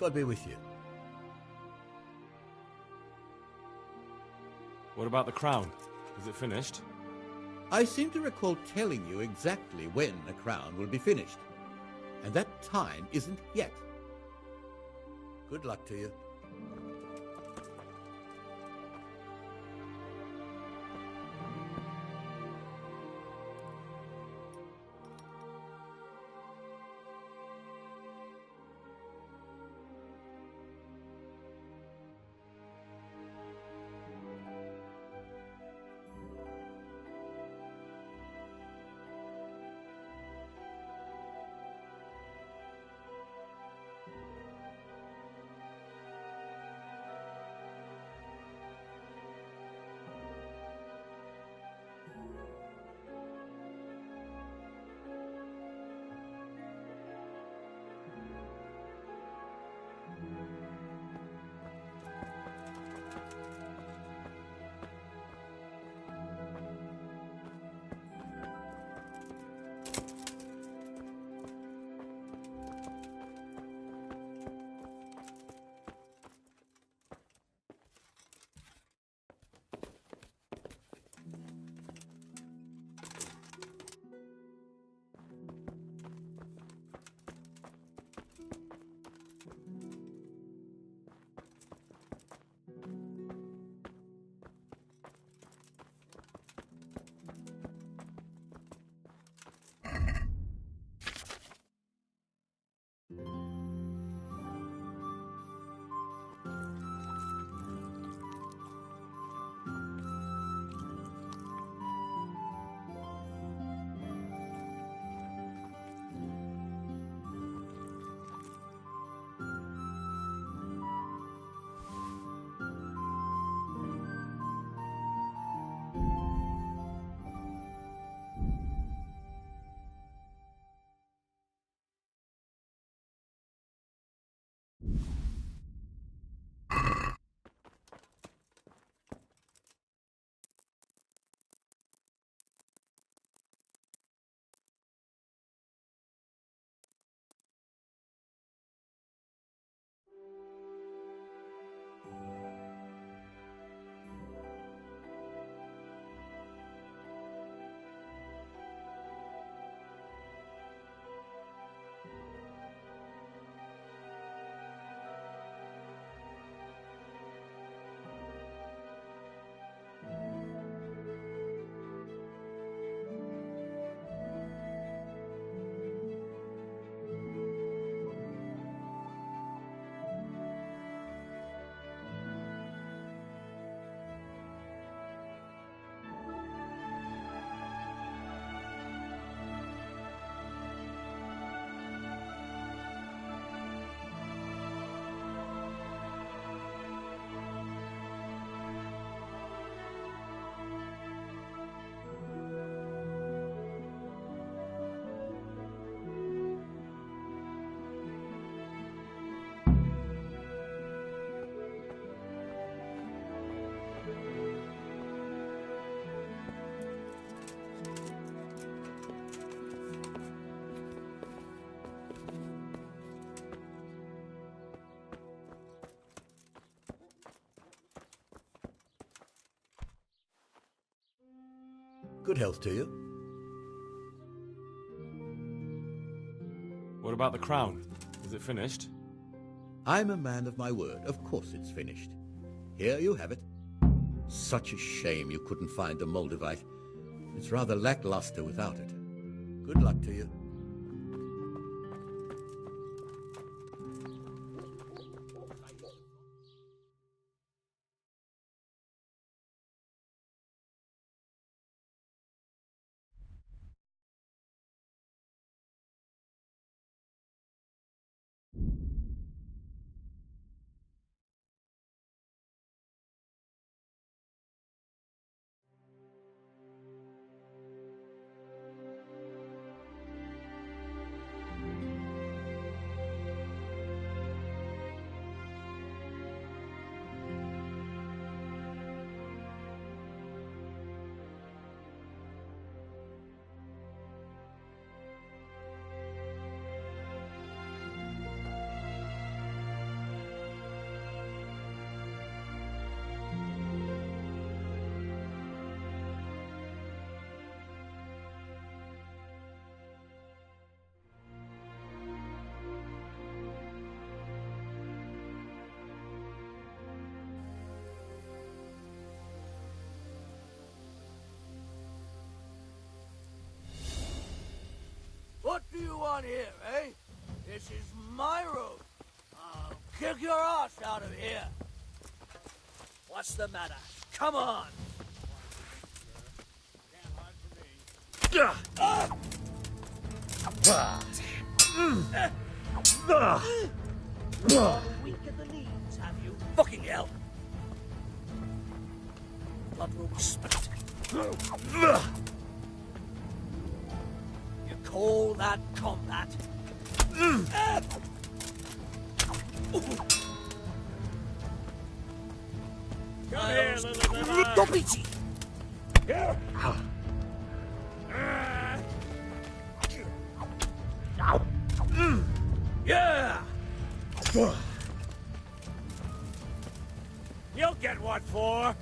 God be with you. What about the crown? Is it finished? I seem to recall telling you exactly when the crown will be finished. And that time isn't yet. Good luck to you. Good health to you. What about the crown? Is it finished? I'm a man of my word. Of course it's finished. Here you have it. Such a shame you couldn't find the Moldavite. It's rather lackluster without it. Good luck to you. you want here, eh? This is my road. I'll kick your ass out of here. What's the matter? Come on! Weak at the knees, have you? Fucking hell! Blood will be spilt. You call that combat? Come here, little liver. Don't be cheap. Here. Yeah! You'll get what for.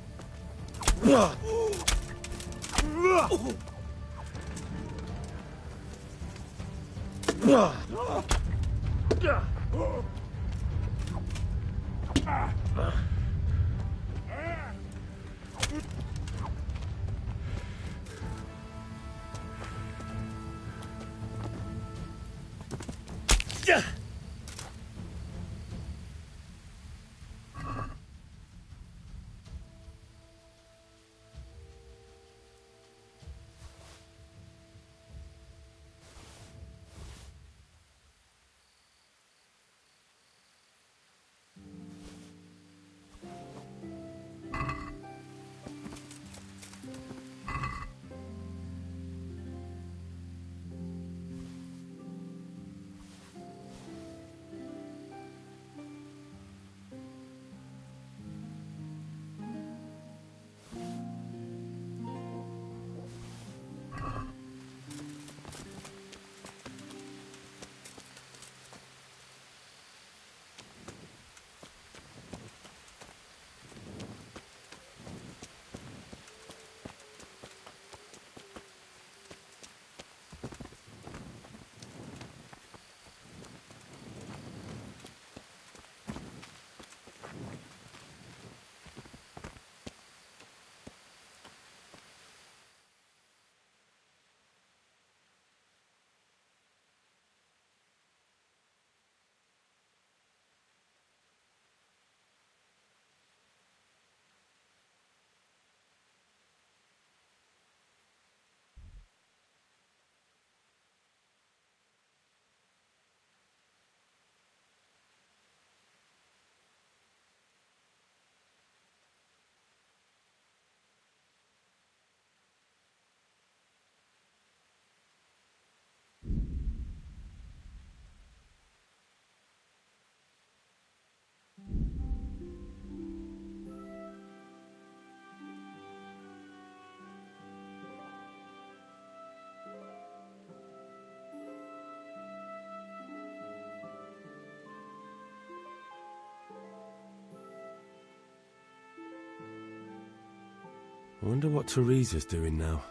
I wonder what Teresa's doing now.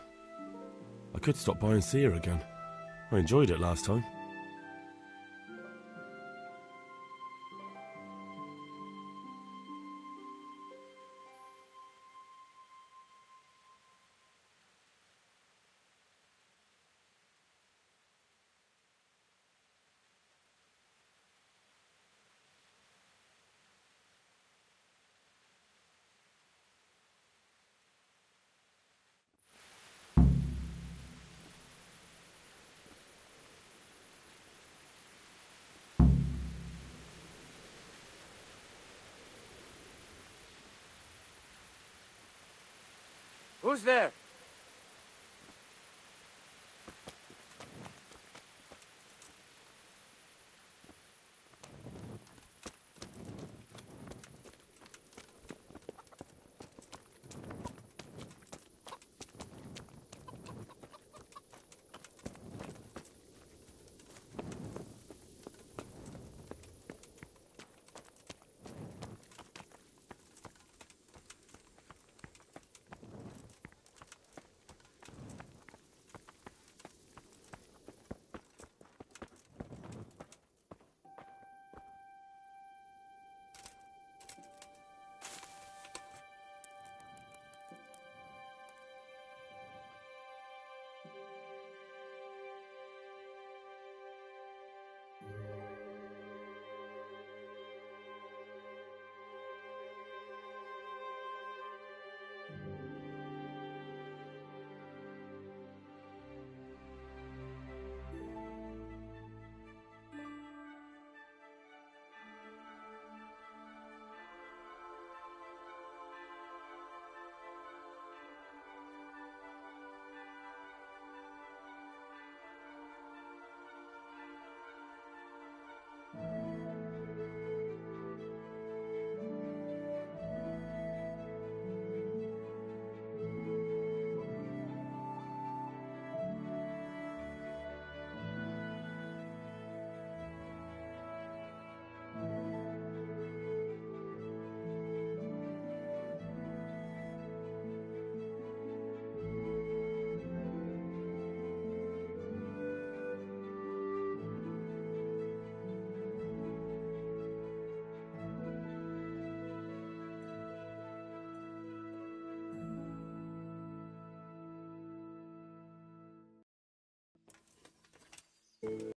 I could stop by and see her again. I enjoyed it last time. Who's there? Henry,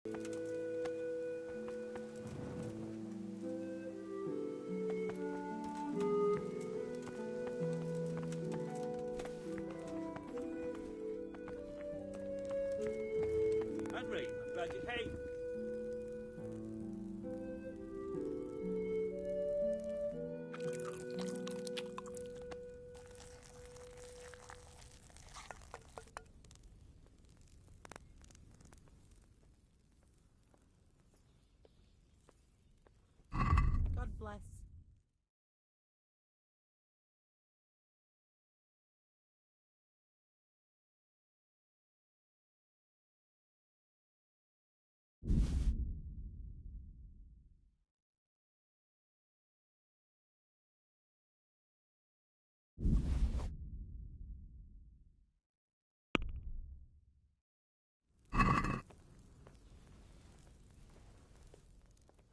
I'm glad you came. God bless.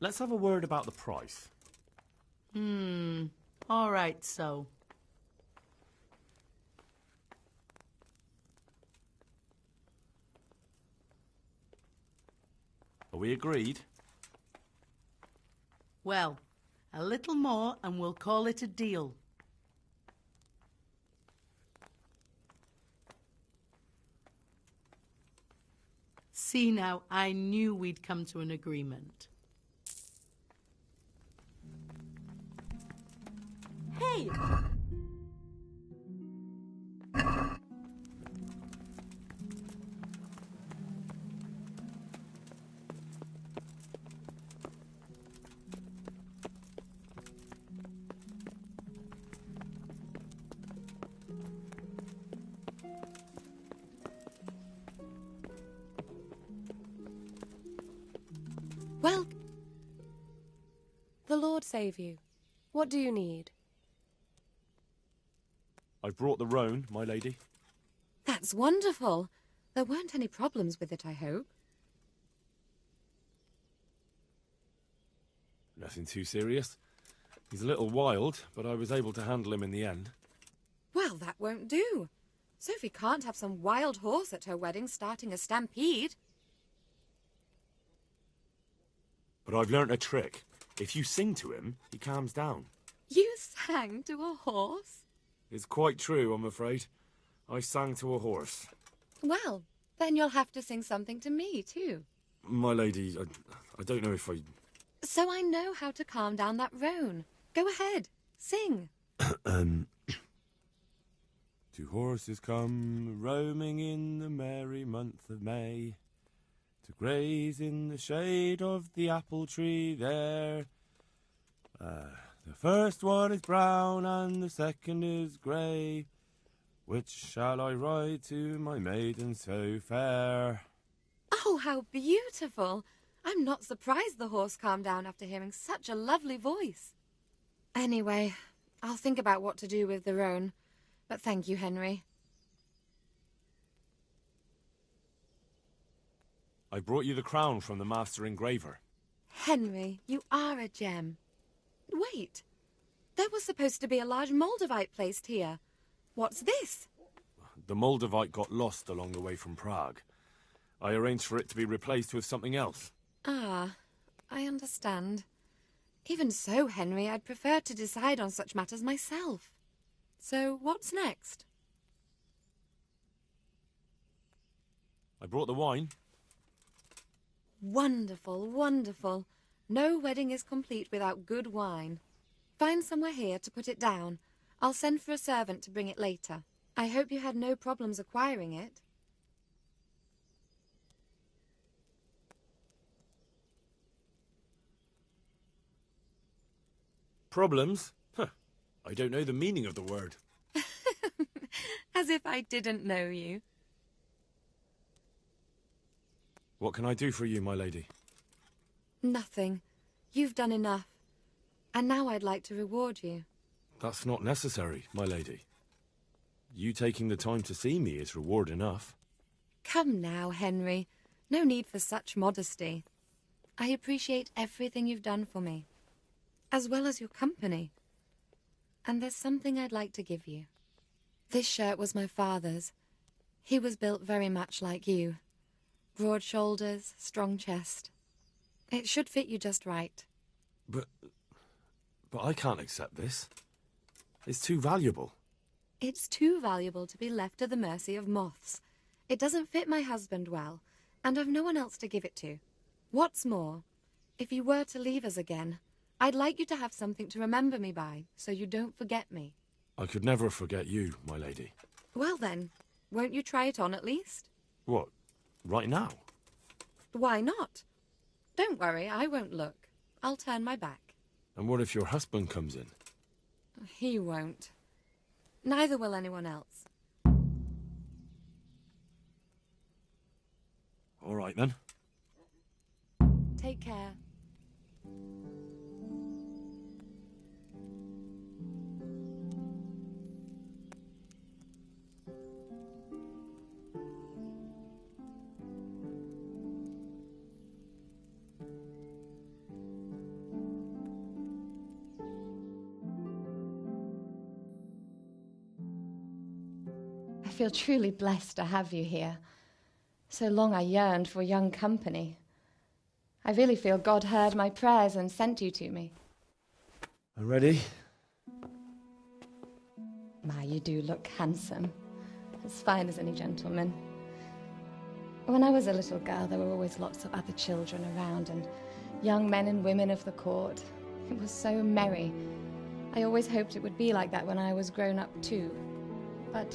Let's have a word about the price. All right, so. Are we agreed? Well, a little more and we'll call it a deal. See now, I knew we'd come to an agreement. Hey! Well, the Lord save you. What do you need? I've brought the roan, my lady. That's wonderful. There weren't any problems with it, I hope. Nothing too serious. He's a little wild, but I was able to handle him in the end. Well, that won't do. Sophie can't have some wild horse at her wedding starting a stampede. But I've learnt a trick. If you sing to him, he calms down. You sang to a horse? It's quite true, I'm afraid. I sang to a horse. Well, then you'll have to sing something to me, too. My lady, I don't know if I... So I know how to calm down that roan. Go ahead, sing. Two horses come roaming in the merry month of May, to graze in the shade of the apple tree there. The first one is brown and the second is grey. Which shall I ride to, my maiden so fair? Oh, how beautiful. I'm not surprised the horse calmed down after hearing such a lovely voice. Anyway, I'll think about what to do with the roan. But thank you, Henry. I brought you the crown from the master engraver. Henry, you are a gem. Wait, there was supposed to be a large Moldavite placed here. What's this? The Moldavite got lost along the way from Prague. I arranged for it to be replaced with something else. Ah, I understand. Even so, Henry, I'd prefer to decide on such matters myself. So, what's next? I brought the wine. Wonderful, wonderful. No wedding is complete without good wine. Find somewhere here to put it down. I'll send for a servant to bring it later. I hope you had no problems acquiring it. Problems? Huh. I don't know the meaning of the word. As if I didn't know you. What can I do for you, my lady? Nothing. You've done enough. And now I'd like to reward you. That's not necessary, my lady. You taking the time to see me is reward enough. Come now, Henry. No need for such modesty. I appreciate everything you've done for me, as well as your company. And there's something I'd like to give you. This shirt was my father's. He was built very much like you. Broad shoulders, strong chest. It should fit you just right. But I can't accept this. It's too valuable. It's too valuable to be left to the mercy of moths. It doesn't fit my husband well, and I've no one else to give it to. What's more, if you were to leave us again, I'd like you to have something to remember me by, so you don't forget me. I could never forget you, my lady. Well then, won't you try it on at least? What, right now? Why not? Don't worry, I won't look. I'll turn my back. And what if your husband comes in? He won't. Neither will anyone else. All right, then. Take care. I feel truly blessed to have you here. So long I yearned for young company. I really feel God heard my prayers and sent you to me. I'm ready. My, you do look handsome. As fine as any gentleman. When I was a little girl, there were always lots of other children around and young men and women of the court. It was so merry. I always hoped it would be like that when I was grown up too. But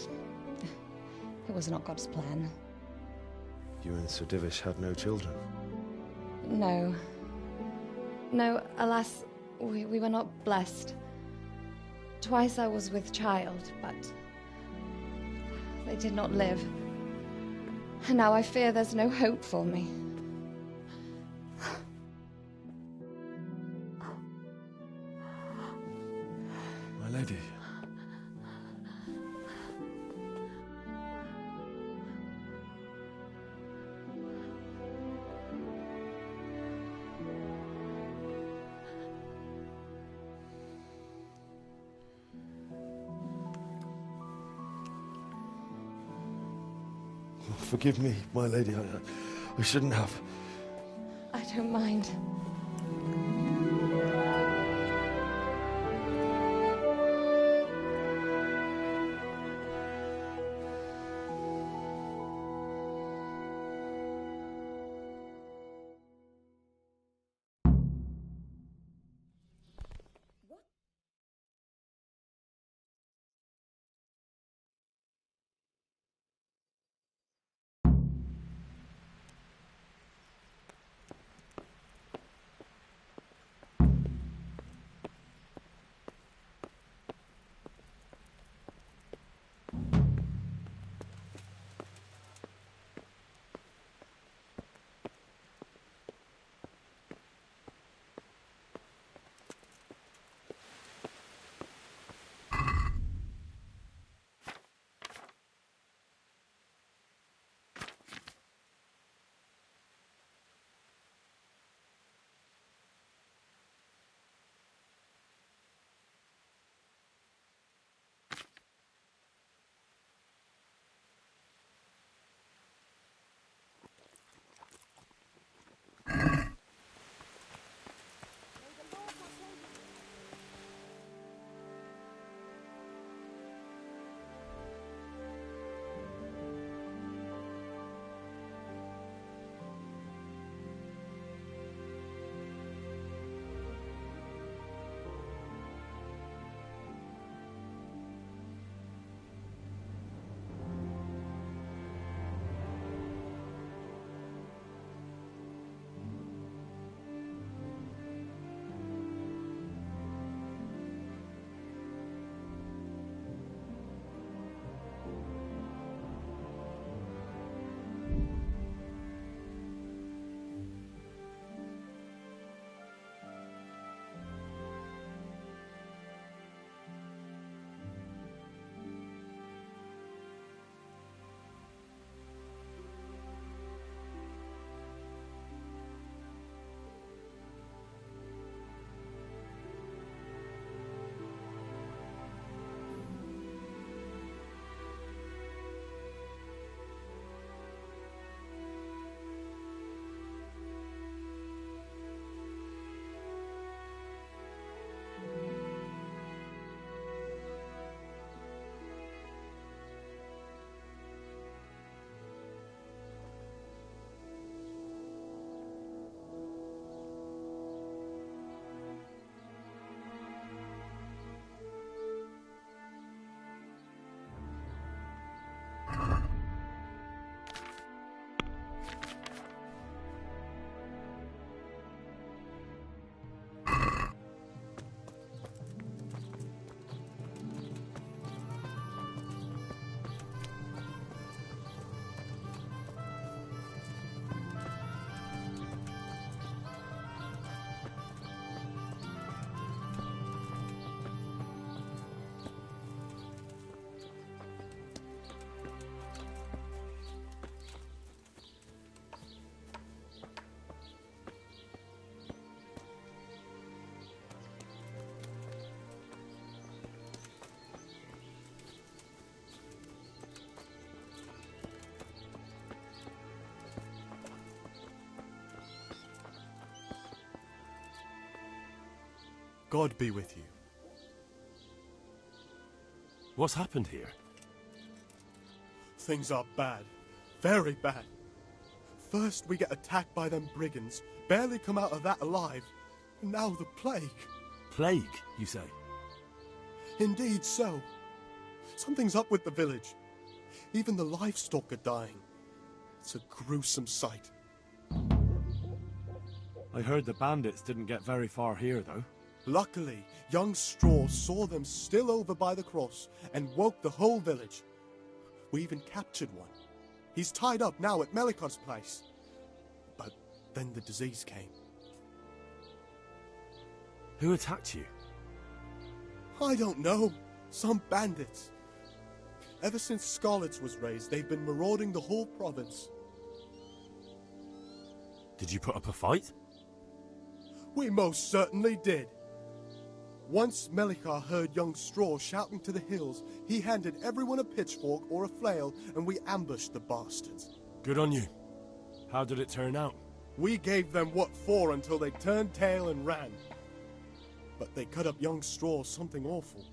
it was not God's plan. You and Sir Divish had no children? No. No, alas, we were not blessed. Twice I was with child, but they did not live. And now I fear there's no hope for me. My lady. Forgive me, my lady. I shouldn't have. I don't mind. God be with you. What's happened here? Things are bad. Very bad. First we get attacked by them brigands, barely come out of that alive. And now the plague. Plague, you say? Indeed so. Something's up with the village. Even the livestock are dying. It's a gruesome sight. I heard the bandits didn't get very far here, though. Luckily, young Straw saw them still over by the cross and woke the whole village. We even captured one. He's tied up now at Melikar's place. But then the disease came. Who attacked you? I don't know. Some bandits. Ever since Scarlet's was raised, they've been marauding the whole province. Did you put up a fight? We most certainly did. Once Melikar heard young Straw shouting to the hills, he handed everyone a pitchfork or a flail, and we ambushed the bastards. Good on you. How did it turn out? We gave them what for until they turned tail and ran. But they cut up young Straw something awful.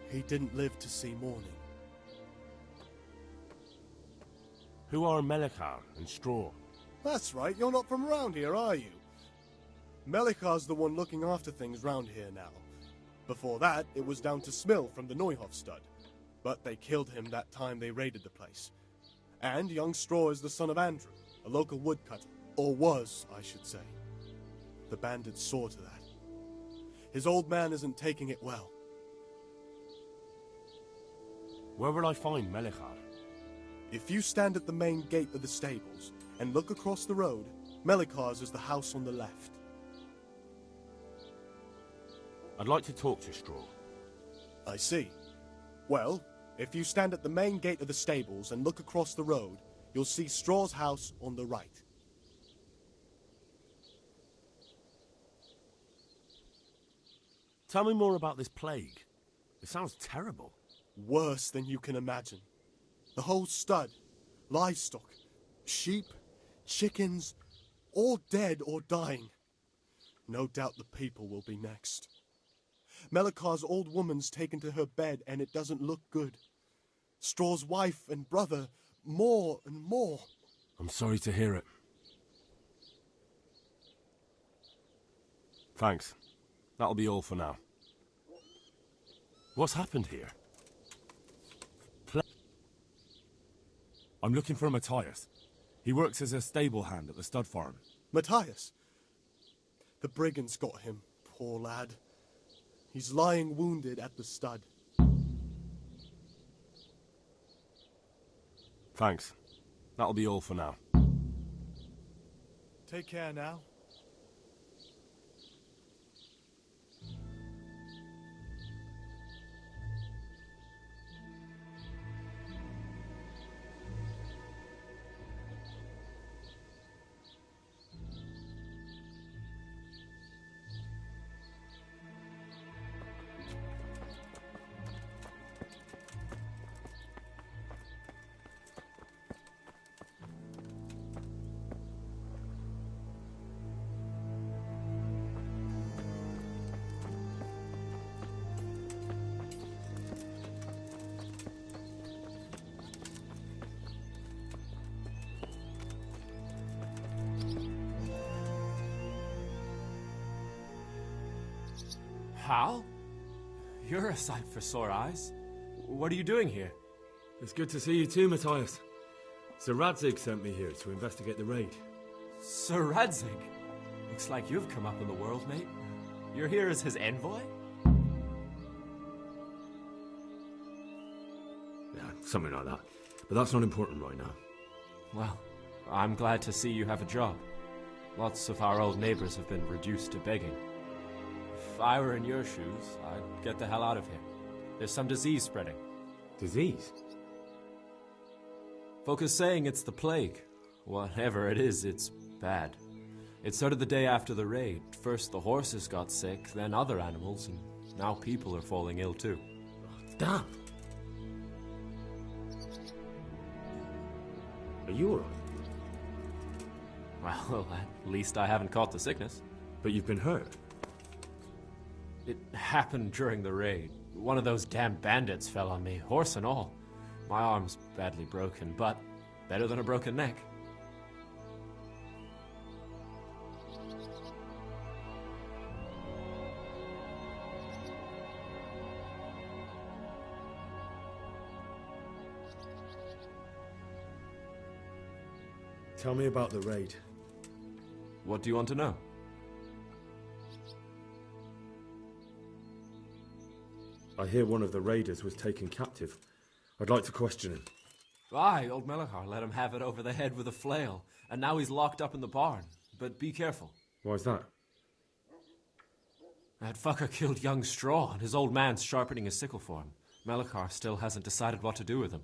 He didn't live to see morning. Who are Melikar and Straw? That's right, you're not from around here, are you? Melikar's the one looking after things round here now. Before that, it was down to Smill from the Neuhof stud. But they killed him that time they raided the place. And young Straw is the son of Andrew, a local woodcutter. Or was, I should say. The bandits saw to that. His old man isn't taking it well. Where will I find Melikar? If you stand at the main gate of the stables and look across the road, Melikar's is the house on the left. I'd like to talk to Straw. I see. Well, if you stand at the main gate of the stables and look across the road, you'll see Straw's house on the right. Tell me more about this plague. It sounds terrible. Worse than you can imagine. The whole stud, livestock, sheep, chickens, all dead or dying. No doubt the people will be next. Melikar's old woman's taken to her bed and it doesn't look good. Straw's wife and brother, more and more. I'm sorry to hear it. Thanks. That'll be all for now. What's happened here? I'm looking for Matthias. He works as a stable hand at the stud farm. Matthias? The brigands got him, poor lad. He's lying wounded at the stud. Thanks. That'll be all for now. Take care now. Hal? You're a sight for sore eyes. What are you doing here? It's good to see you too, Matthias. Sir Radzig sent me here to investigate the raid. Sir Radzig? Looks like you've come up in the world, mate. You're here as his envoy? Yeah, something like that. But that's not important right now. Well, I'm glad to see you have a job. Lots of our old neighbors have been reduced to begging. If I were in your shoes, I'd get the hell out of here. There's some disease spreading. Disease? Folk are saying it's the plague. Whatever it is, it's bad. It started the day after the raid. First the horses got sick, then other animals, and now people are falling ill too. Damn! Are you alright? Well, at least I haven't caught the sickness. But you've been hurt. It happened during the raid. One of those damn bandits fell on me, horse and all. My arm's badly broken, but better than a broken neck. Tell me about the raid. What do you want to know? I hear one of the raiders was taken captive. I'd like to question him. Aye, old Melachar let him have it over the head with a flail, and now he's locked up in the barn. But be careful. Why's that? That fucker killed young Straw, and his old man's sharpening his sickle for him. Melachar still hasn't decided what to do with him.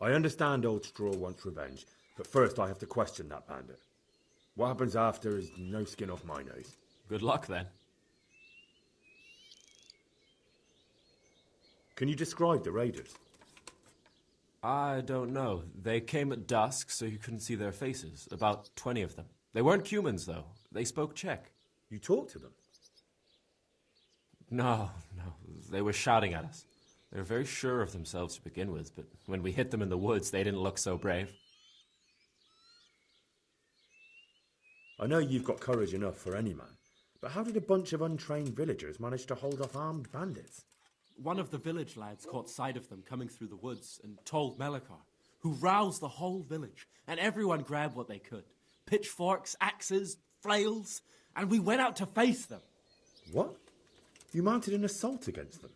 I understand old Straw wants revenge, but first I have to question that bandit. What happens after is no skin off my nose. Good luck, then. Can you describe the raiders? I don't know. They came at dusk, so you couldn't see their faces. About 20 of them. They weren't humans, though. They spoke Czech. You talked to them? No. They were shouting at us. They were very sure of themselves to begin with, but when we hit them in the woods, they didn't look so brave. I know you've got courage enough for any man, but how did a bunch of untrained villagers manage to hold off armed bandits? One of the village lads caught sight of them coming through the woods and told Melachar, who roused the whole village, and everyone grabbed what they could. Pitchforks, axes, flails, and we went out to face them. What? You mounted an assault against them?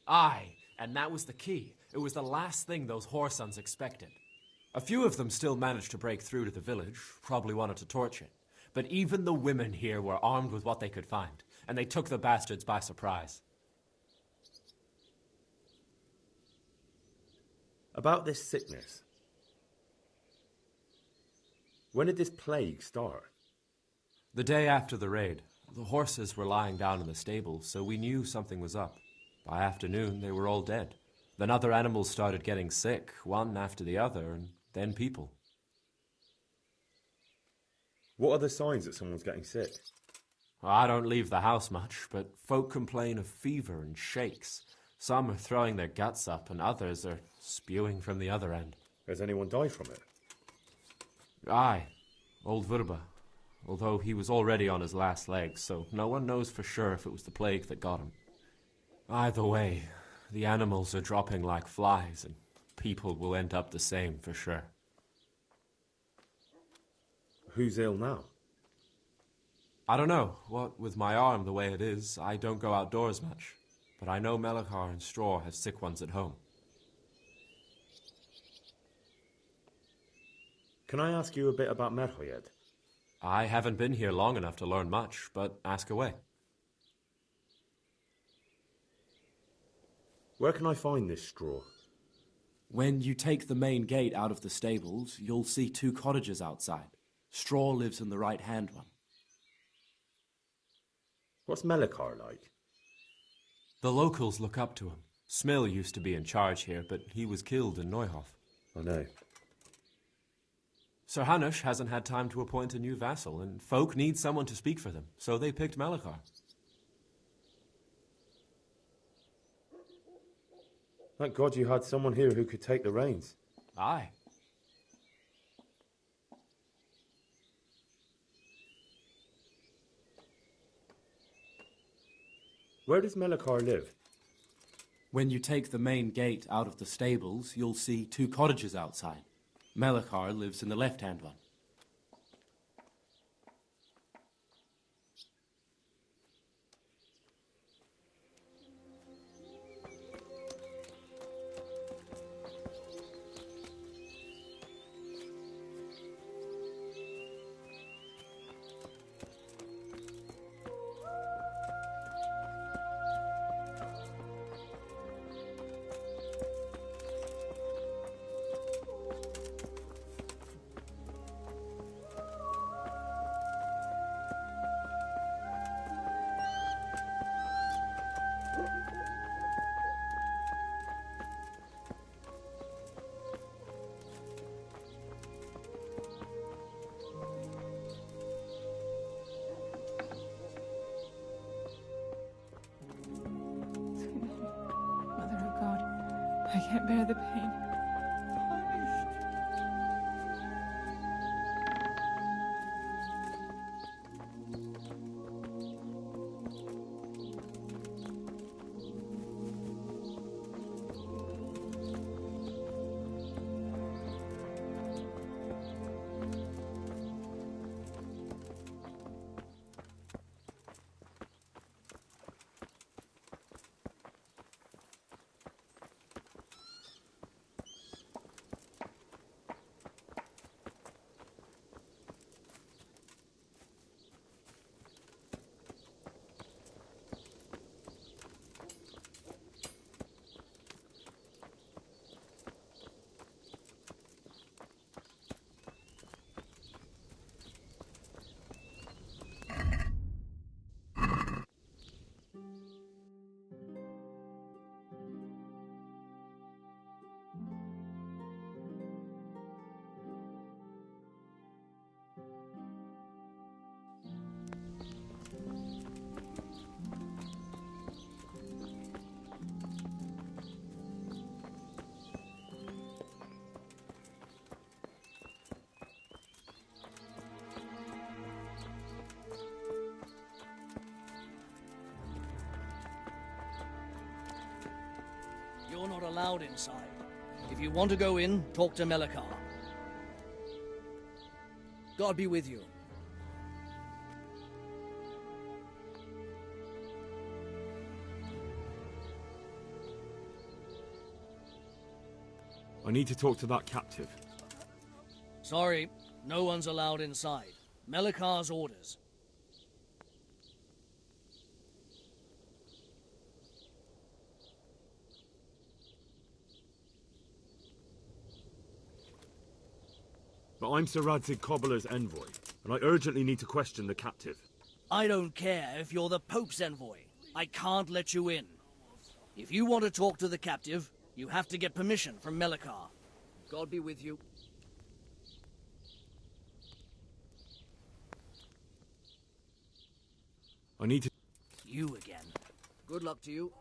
Aye, and that was the key. It was the last thing those whoresons expected. A few of them still managed to break through to the village, probably wanted to torch it. But even the women here were armed with what they could find, and they took the bastards by surprise. About this sickness. When did this plague start? The day after the raid. The horses were lying down in the stable, so we knew something was up. By afternoon, they were all dead. Then other animals started getting sick, one after the other, and then people. What are the signs that someone's getting sick? I don't leave the house much, but folk complain of fever and shakes. Some are throwing their guts up, and others are spewing from the other end. Has anyone died from it? Aye, old Verba. Although he was already on his last legs, so no one knows for sure if it was the plague that got him. Either way, the animals are dropping like flies, and people will end up the same for sure. Who's ill now? I don't know. What with my arm the way it is, I don't go outdoors much. But I know Melachar and Straw have sick ones at home. Can I ask you a bit about Merhoyed? I haven't been here long enough to learn much, but ask away. Where can I find this Straw? When you take the main gate out of the stables, you'll see 2 cottages outside. Straw lives in the right-hand one. What's Melachar like? The locals look up to him. Smill used to be in charge here, but he was killed in Neuhof. I know. Sir Hanush hasn't had time to appoint a new vassal, and folk need someone to speak for them, so they picked Melachar. Thank God you had someone here who could take the reins. Aye. Where does Melachar live? When you take the main gate out of the stables, you'll see 2 cottages outside. Melachar lives in the left-hand one. I can't bear the pain. You're not allowed inside. If you want to go in, talk to Melikar. God be with you. I need to talk to that captive. Sorry, no one's allowed inside. Melikar's orders. But I'm Sir Radzig Cobbler's envoy, and I urgently need to question the captive. I don't care if you're the Pope's envoy. I can't let you in. If you want to talk to the captive, you have to get permission from Melikar. God be with you. I need to... You again. Good luck to you.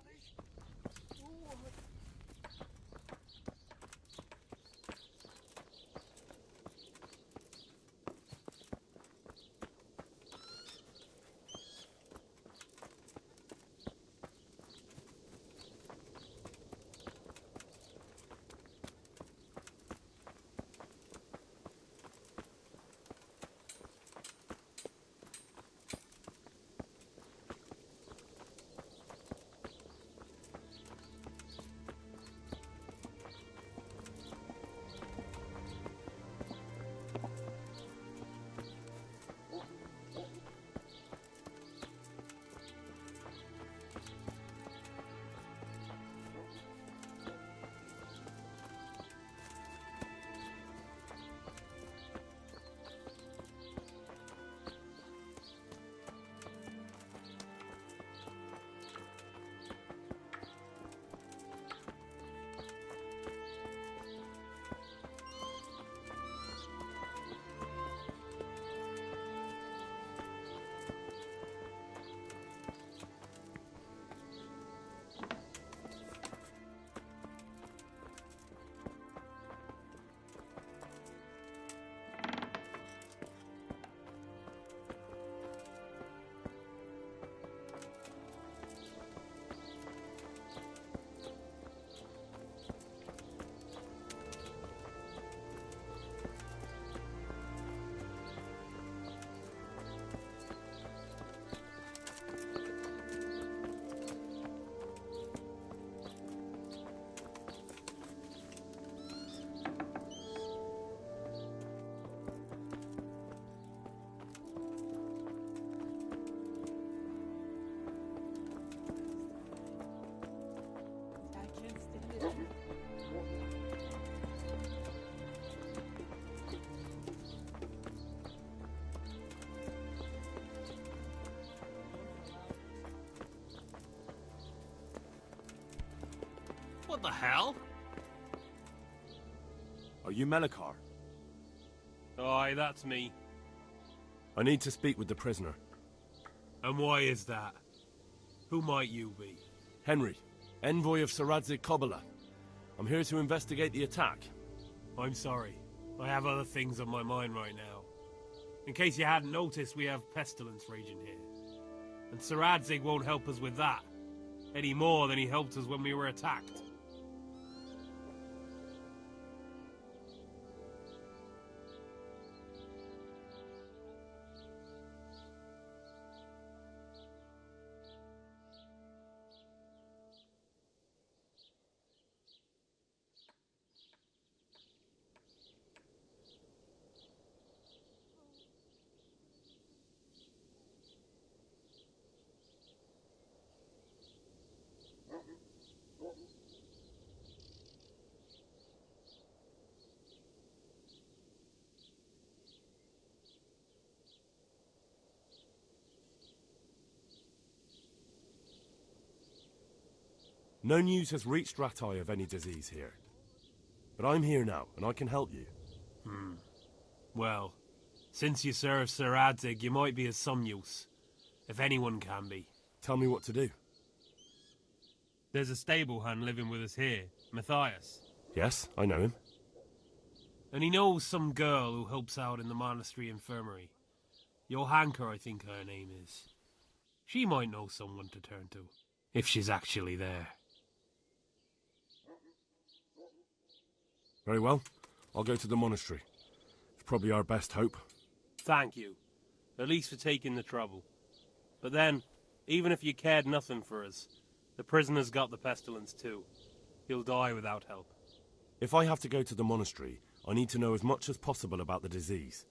What the hell? Are you Melikar? Aye, that's me. I need to speak with the prisoner. And why is that? Who might you be? Henry, envoy of Sir Radzig Kobyla. I'm here to investigate the attack. I'm sorry. I have other things on my mind right now. In case you hadn't noticed, we have pestilence raging here. And Sir Adzig won't help us with that, any more than he helped us when we were attacked. No news has reached Ratai of any disease here. But I'm here now, and I can help you. Well, since you serve Sir Adzig, you might be of some use. If anyone can be. Tell me what to do. There's a stable hand living with us here, Matthias. Yes, I know him. And he knows some girl who helps out in the monastery infirmary. Johanka, I think her name is. She might know someone to turn to, if she's actually there. Very well. I'll go to the monastery. It's probably our best hope. Thank you. At least for taking the trouble. But then, even if you cared nothing for us, the prisoner's got the pestilence too. He'll die without help. If I have to go to the monastery, I need to know as much as possible about the disease.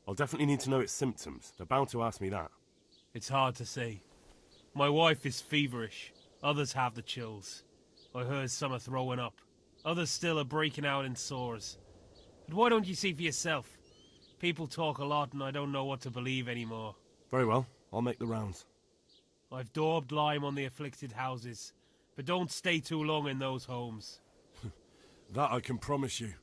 I'll definitely need to know its symptoms. They're bound to ask me that. It's hard to say. My wife is feverish. Others have the chills. I heard some are throwing up. Others still are breaking out in sores. But why don't you see for yourself? People talk a lot and I don't know what to believe anymore. Very well. I'll make the rounds. I've daubed lime on the afflicted houses, but don't stay too long in those homes. That I can promise you.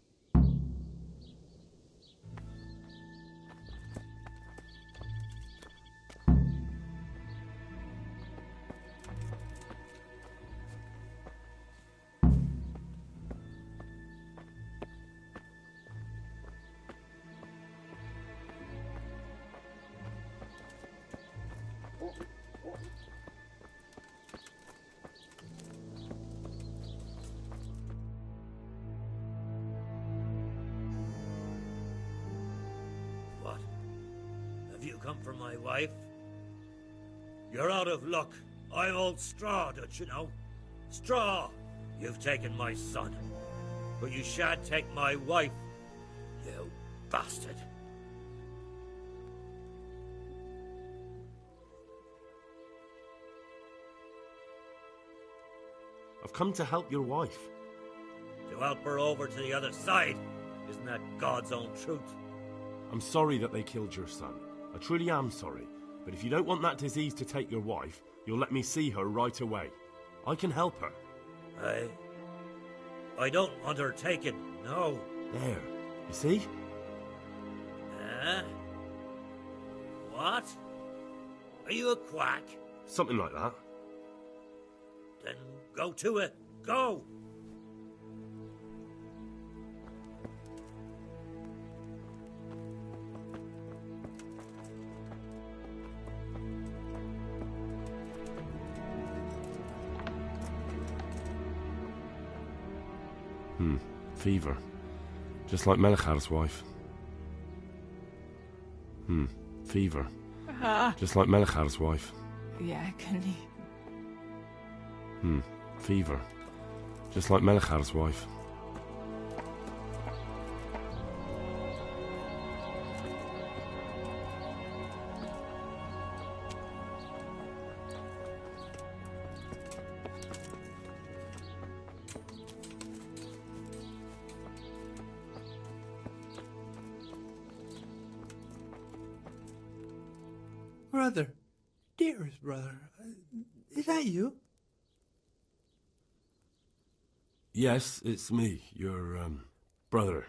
What? Have you come for my wife? You're out of luck. I'm old Straw, don't you know? Straw! You've taken my son. But you shan't take my wife, you bastard. I've come to help your wife. To help her over to the other side. Isn't that God's own truth? I'm sorry that they killed your son. I truly am sorry. But if you don't want that disease to take your wife, you'll let me see her right away. I can help her. I don't want her taken, no. There. You see? What? Are you a quack? Something like that. Then go to it. Go! Fever. Just like Melichar's wife. Fever. Just like Melichar's wife. Yeah, can you? Fever. Just like Melichar's wife. Brother, dearest brother, is that you? Yes, it's me, your, brother.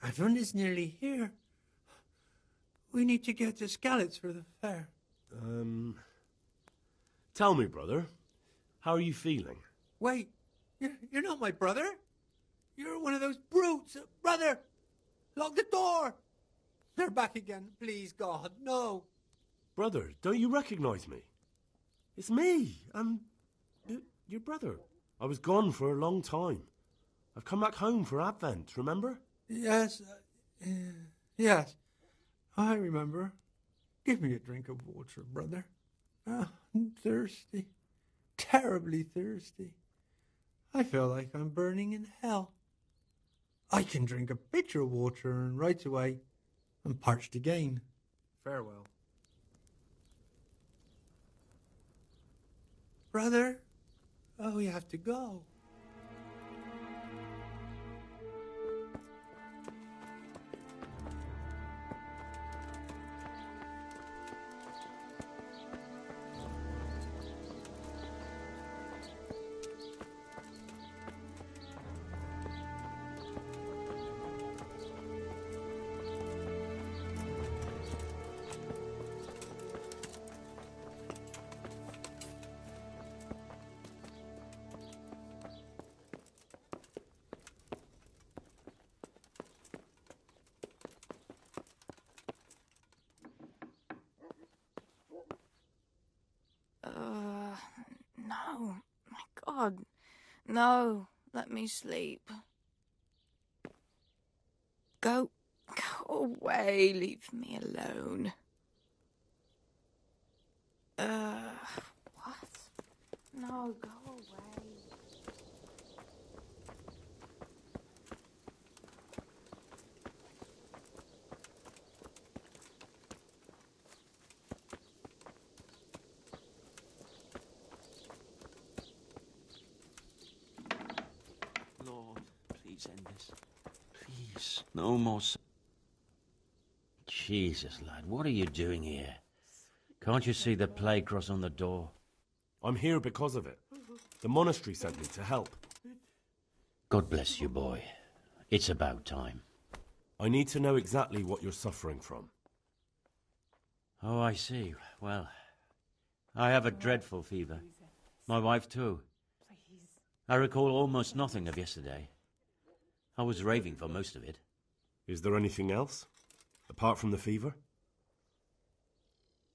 Everyone is nearly here. We need to get to Skalitz for the fair. Tell me, brother, how are you feeling? Wait, you're not my brother? You're one of those brutes. Brother, lock the door. They're back again. Please, God, no. Brother, don't you recognize me? It's me. I'm your brother. I was gone for a long time. I've come back home for Advent, remember? Yes, yes, I remember. Give me a drink of water, brother. I'm thirsty, terribly thirsty. I feel like I'm burning in hell. I can drink a pitcher of water and right away I'm parched again. Farewell. Brother, oh, we have to go. No. My God. No. Let me sleep. Go away. Leave me alone. What? No, go away. Lord, please end this. Please, no more. Jesus, lad, what are you doing here? Can't you see the plague cross on the door? I'm here because of it. The monastery sent me to help. God bless you, boy. It's about time. I need to know exactly what you're suffering from. Oh, I see. Well, I have a dreadful fever. My wife, too. I recall almost nothing of yesterday. I was raving for most of it. Is there anything else? Apart from the fever?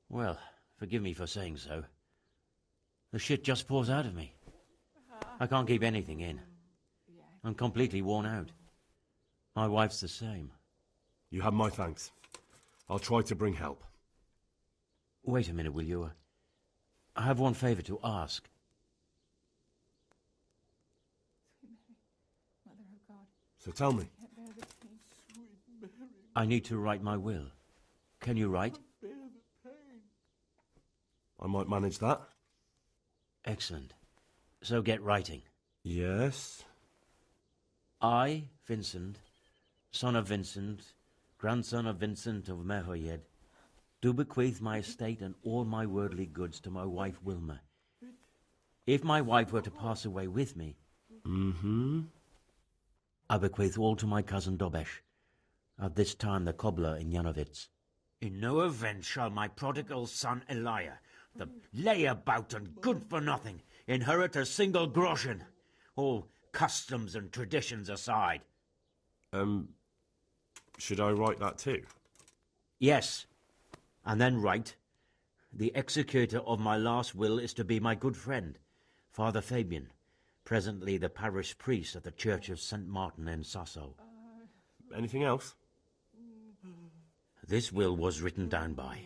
Well, forgive me for saying so. The shit just pours out of me. I can't keep anything in. I'm completely worn out. My wife's the same. You have my thanks. I'll try to bring help. Wait a minute, will you? I have one favor to ask. So tell me. I need to write my will. Can you write? I might manage that. Excellent. So get writing. Yes? I, Vincent, son of Vincent, grandson of Vincent of Merhoyed, do bequeath my estate and all my worldly goods to my wife Wilma. If my wife were to pass away with me, I bequeath all to my cousin Dobesh, at this time the cobbler in Janovitz. In no event shall my prodigal son Elia, the layabout and good-for-nothing, inherit a single groschen, all customs and traditions aside. Should I write that too? Yes, and then write, the executor of my last will is to be my good friend, Father Fabian, presently the parish priest at the Church of St. Martin in Sasso. Anything else? This will was written down by.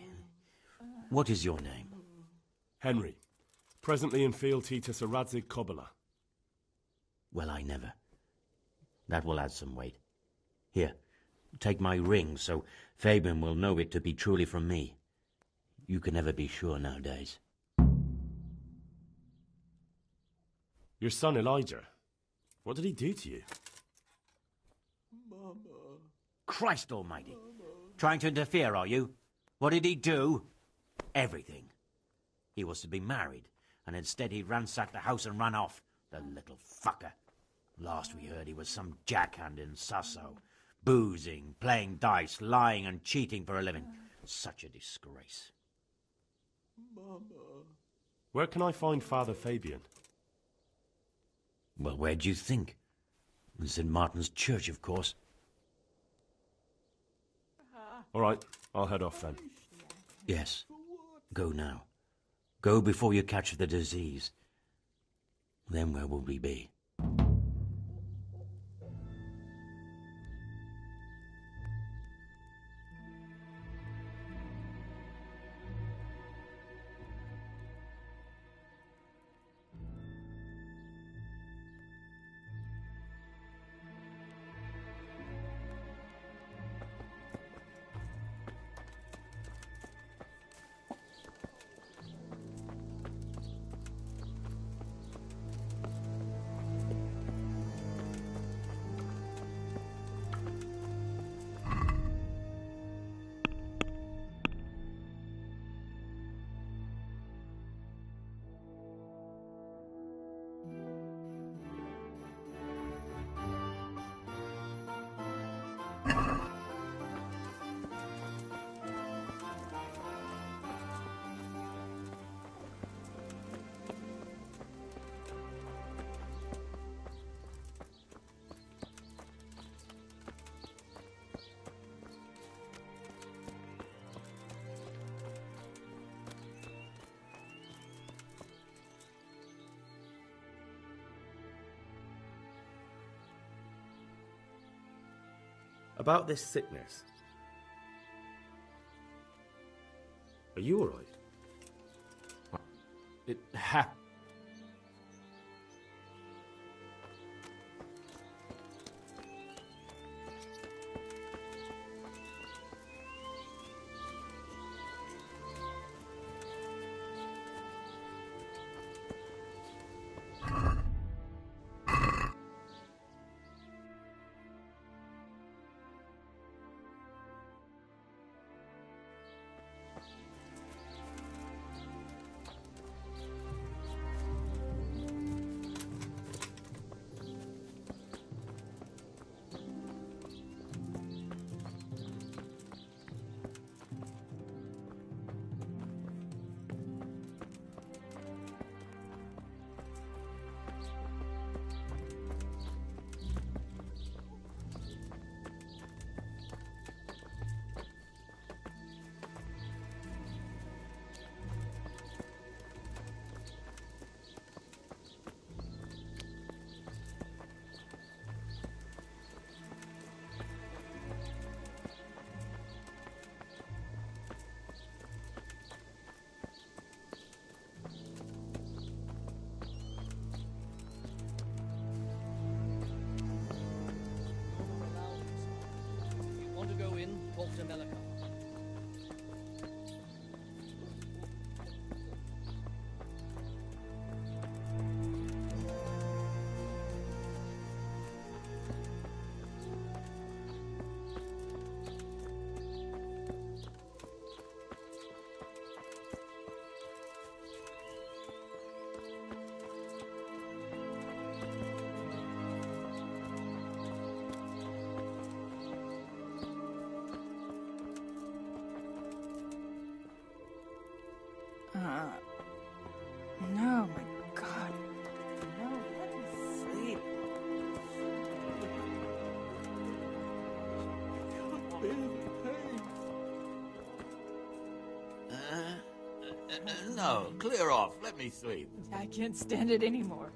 What is your name? Henry. Presently in fealty to Sir Radzig Kobyla. Well, I never. That will add some weight. Here, take my ring, so Fabian will know it to be truly from me. You can never be sure nowadays. Your son Elijah. What did he do to you? Mama. Christ almighty. Mama. Trying to interfere, are you? What did he do? Everything. He was to be married, and instead he ransacked the house and ran off. The little fucker. Last we heard he was some jackhand in Sasso. Boozing, playing dice, lying and cheating for a living. Such a disgrace. Mama. Where can I find Father Fabian? Well, where do you think? And St. Martin's Church, of course. All right, I'll head off then. Yes. Go now. Go before you catch the disease. Then where will we be? About this sickness. Are you all right? It Talk to Melikar. No, my God. No, let me sleep. No, clear off. Let me sleep. I can't stand it anymore.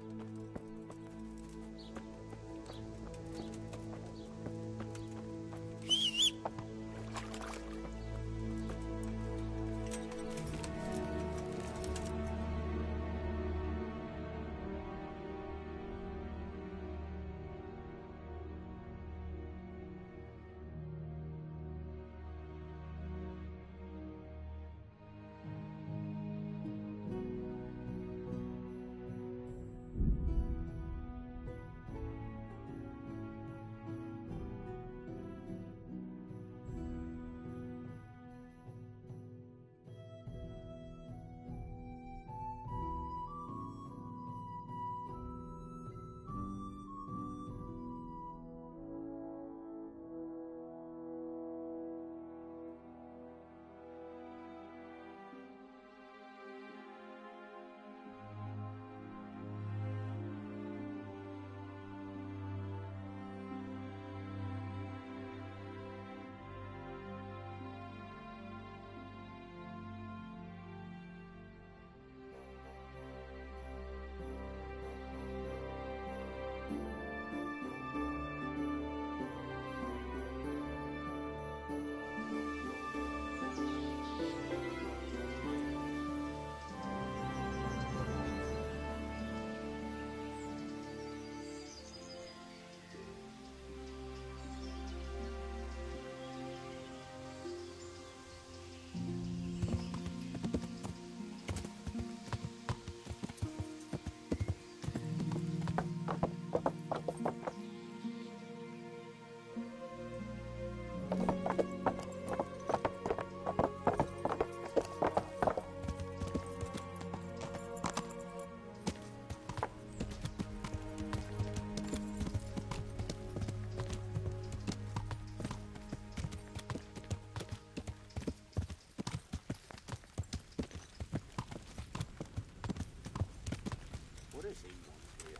What does he want here?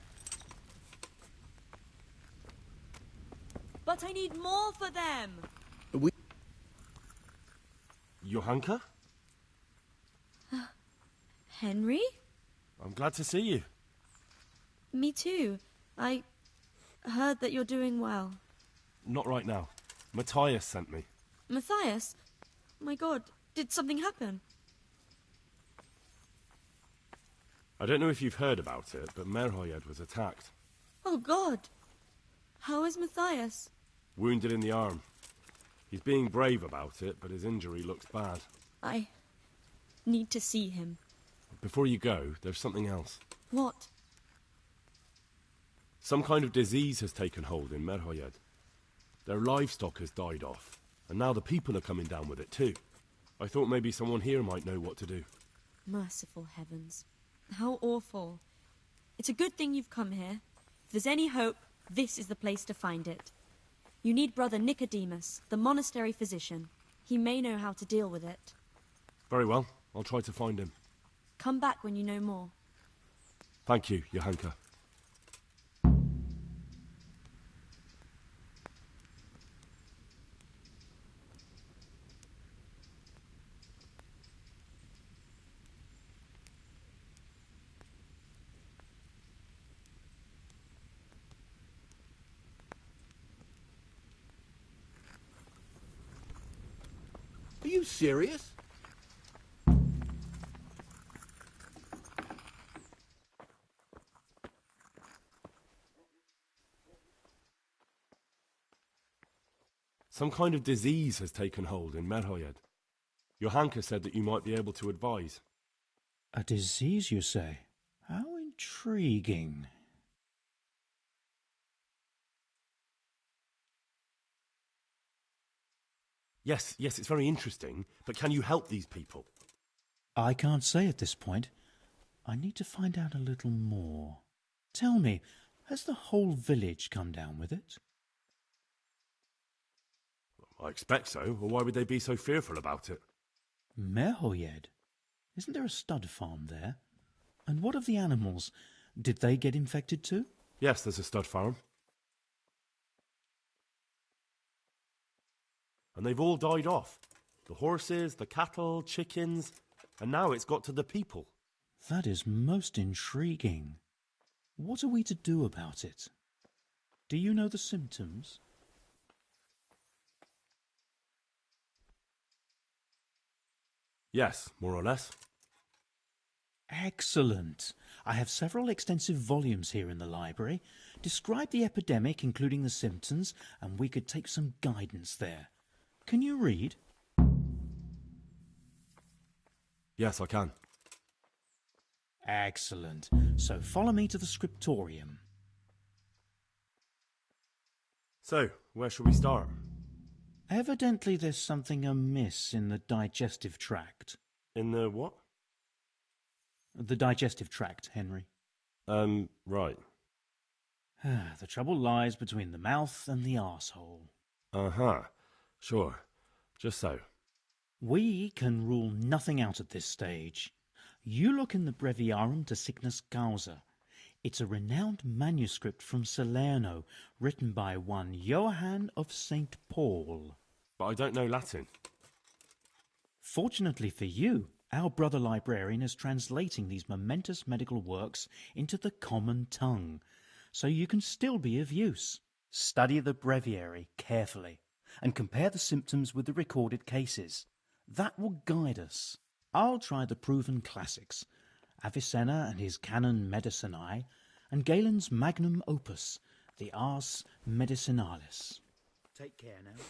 But I need more for them. Johanka? Henry? I'm glad to see you. Me too. I heard that you're doing well. Not right now. Matthias sent me. Matthias? My God, did something happen? I don't know if you've heard about it, but Merhoyed was attacked. Oh God. How is Matthias? Wounded in the arm. He's being brave about it, but his injury looks bad. I need to see him. Before you go, there's something else. What? Some kind of disease has taken hold in Merhoyed. Their livestock has died off, and now the people are coming down with it too. I thought maybe someone here might know what to do. Merciful heavens. How awful. It's a good thing you've come here. If there's any hope, this is the place to find it. You need Brother Nicodemus, the monastery physician. He may know how to deal with it. Very well, I'll try to find him. Come back when you know more. Thank you, Johanka. Are you serious? Some kind of disease has taken hold in Merhoyed. Johanka said that you might be able to advise. A disease, you say? How intriguing. Yes, it's very interesting, but can you help these people? I can't say at this point. I need to find out a little more. Tell me, has the whole village come down with it? I expect so, or why would they be so fearful about it? Merhoyed? Isn't there a stud farm there? And what of the animals? Did they get infected too? Yes, there's a stud farm. And they've all died off. The horses, the cattle, chickens, and now it's got to the people. That is most intriguing. What are we to do about it? Do you know the symptoms? Yes, more or less. Excellent. I have several extensive volumes here in the library. Describe the epidemic, including the symptoms, and we could take some guidance there. Can you read? Yes, I can. Excellent. So follow me to the scriptorium. So, where shall we start? Evidently there's something amiss in the digestive tract. In the what? The digestive tract, Henry. Right. The trouble lies between the mouth and the arsehole. Uh-huh. Sure. Just so. We can rule nothing out at this stage. You look in the Breviarum de Sickness Causa. It's a renowned manuscript from Salerno, written by one Johann of St. Paul. But I don't know Latin. Fortunately for you, our brother librarian is translating these momentous medical works into the common tongue, so you can still be of use. Study the breviary carefully and compare the symptoms with the recorded cases. That will guide us. I'll try the proven classics, Avicenna and his Canon Medicinae, and Galen's magnum opus, the Ars Medicinalis. Take care now.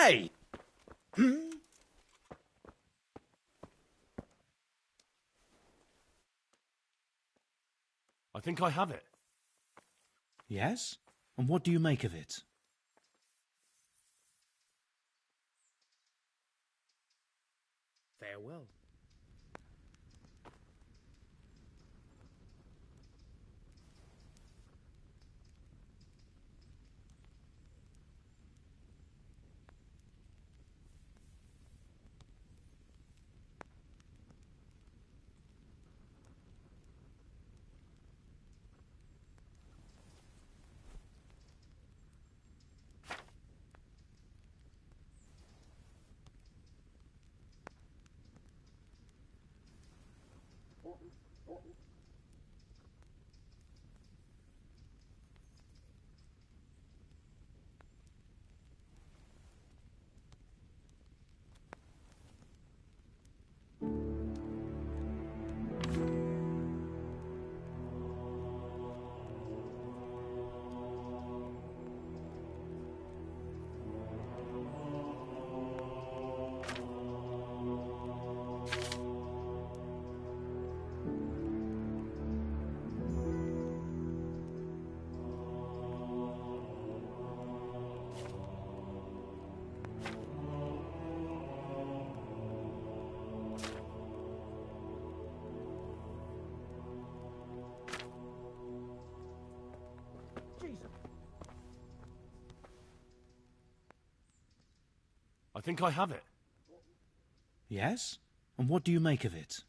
Hey! I think I have it. Yes? And what do you make of it? Farewell. I think I have it. Yes? And what do you make of it?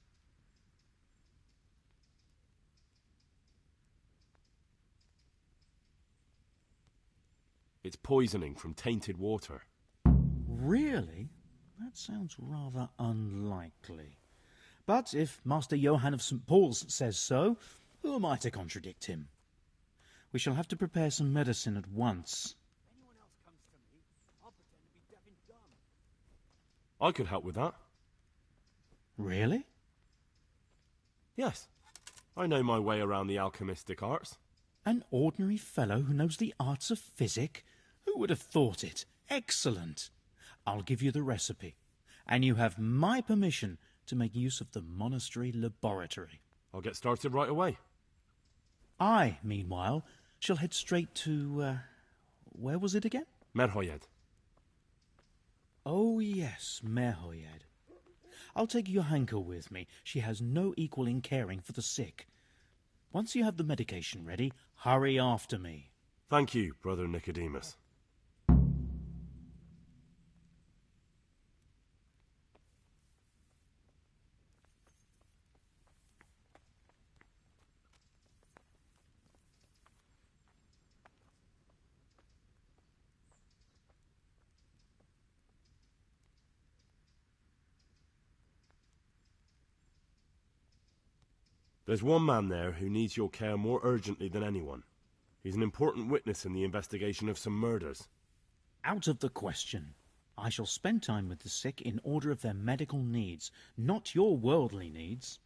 It's poisoning from tainted water. Really? That sounds rather unlikely. But if Master Johann of St. Paul's says so, who am I to contradict him? We shall have to prepare some medicine at once. I could help with that. Really? Yes. I know my way around the alchemistic arts. An ordinary fellow who knows the arts of physic? Who would have thought it? Excellent. I'll give you the recipe, and you have my permission to make use of the monastery laboratory. I'll get started right away. I, meanwhile, shall head straight to, where was it again? Merhoyed. Oh, yes, Merhoyed. I'll take Johanka with me. She has no equal in caring for the sick. Once you have the medication ready, hurry after me. Thank you, Brother Nicodemus. There's one man there who needs your care more urgently than anyone. He's an important witness in the investigation of some murders. Out of the question. I shall spend time with the sick in order of their medical needs, not your worldly needs.